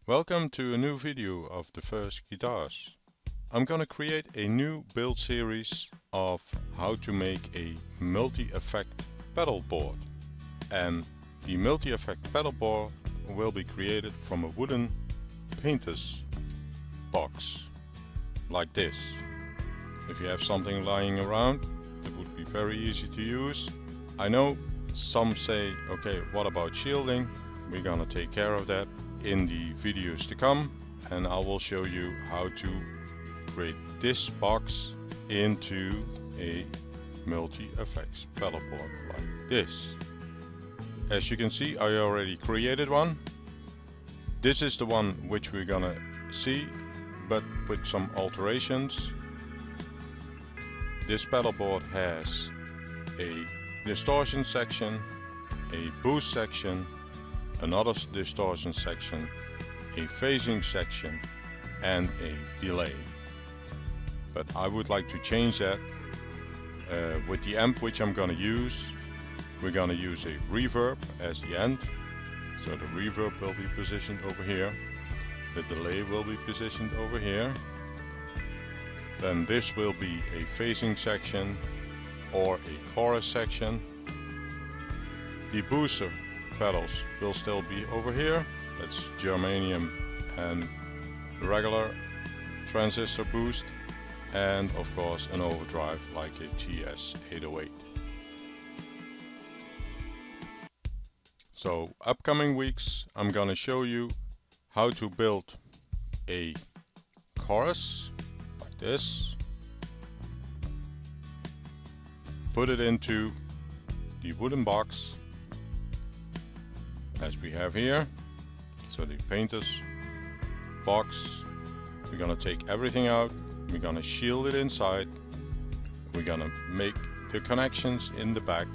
Welcome to a new video of the FööSS guitars. I'm gonna create a new build series of how to make a multi-effect pedal board. And the multi-effect pedal board will be created from a wooden painter's box, like this. If you have something lying around, it would be very easy to use. I know some say, okay, what about shielding? We're gonna take care of that in the videos to come, and I will show you how to create this box into a multi-effects pedal board like this. As you can see, I already created one. This is the one which we're gonna see, but with some alterations. This pedal board has a distortion section, a boost section, another distortion section, a phasing section, and a delay. But I would like to change that with the amp which I'm gonna use. We're gonna use a reverb as the end. So the reverb will be positioned over here. The delay will be positioned over here. Then this will be a phasing section or a chorus section. The booster pedals will still be over here. That's Germanium and regular transistor boost, and of course an overdrive like a TS-808. So upcoming weeks I'm gonna show you how to build a chorus like this, put it into the wooden box as we have here. So the painter's box, we're gonna take everything out, we're gonna shield it inside, we're gonna make the connections in the back.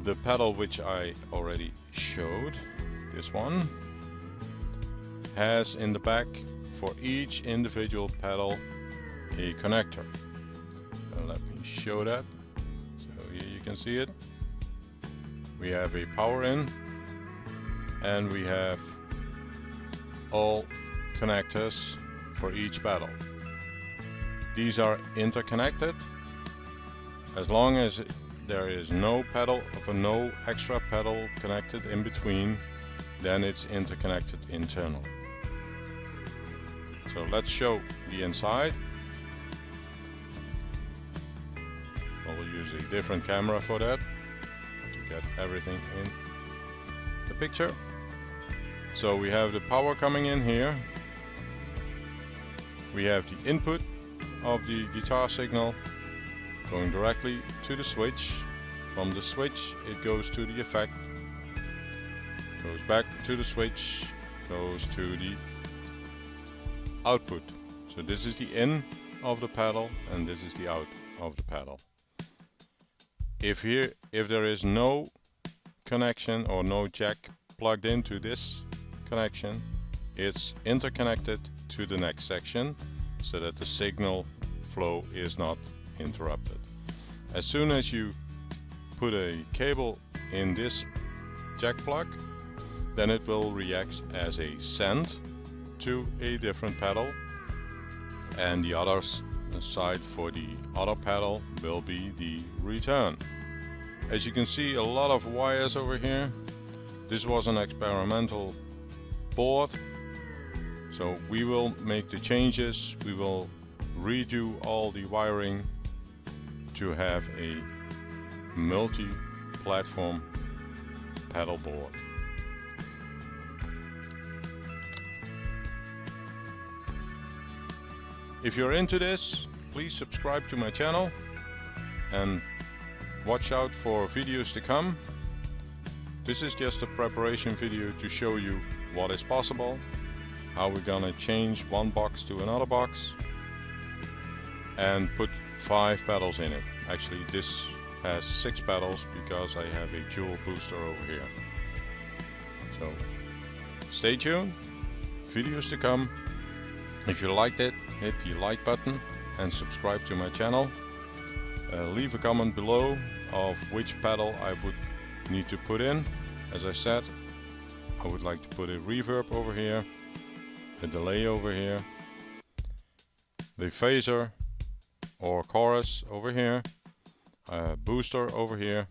The pedal which I already showed, this one, has in the back for each individual pedal a connector. Let me show that. So here you can see it. We have a power in, and we have all connectors for each pedal. These are interconnected. As long as there is no pedal or no extra pedal connected in between, then it's interconnected internal. So let's show the inside. I will use a different camera for that, get everything in the picture. So we have the power coming in here. We have the input of the guitar signal going directly to the switch. From the switch it goes to the effect, goes back to the switch, goes to the output. So this is the in of the pedal and this is the out of the pedal. If there is no connection or no jack plugged into this connection, it's interconnected to the next section so that the signal flow is not interrupted. As soon as you put a cable in this jack plug, then it will react as a send to a different pedal, and the other side for the other pedal will be the return. As you can see, a lot of wires over here. This was an experimental board, so we will make the changes. We will redo all the wiring to have a multi-platform pedal board. If you're into this, please subscribe to my channel and watch out for videos to come. This is just a preparation video to show you what is possible, how we're gonna change one box to another box and put 5 pedals in it. Actually this has 6 pedals because I have a dual booster over here. So stay tuned, videos to come. If you liked it, hit the like button and subscribe to my channel. Leave a comment below of which pedal I would need to put in. As I said, I would like to put a reverb over here, a delay over here, the phaser or chorus over here, a booster over here,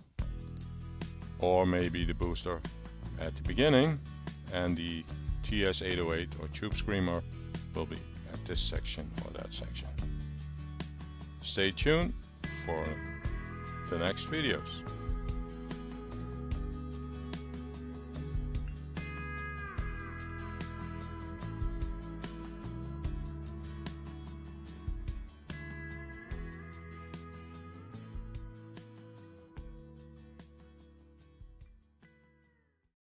or maybe the booster at the beginning, and the TS-808 or Tube Screamer will be at this section or that section. Stay tuned for the next videos.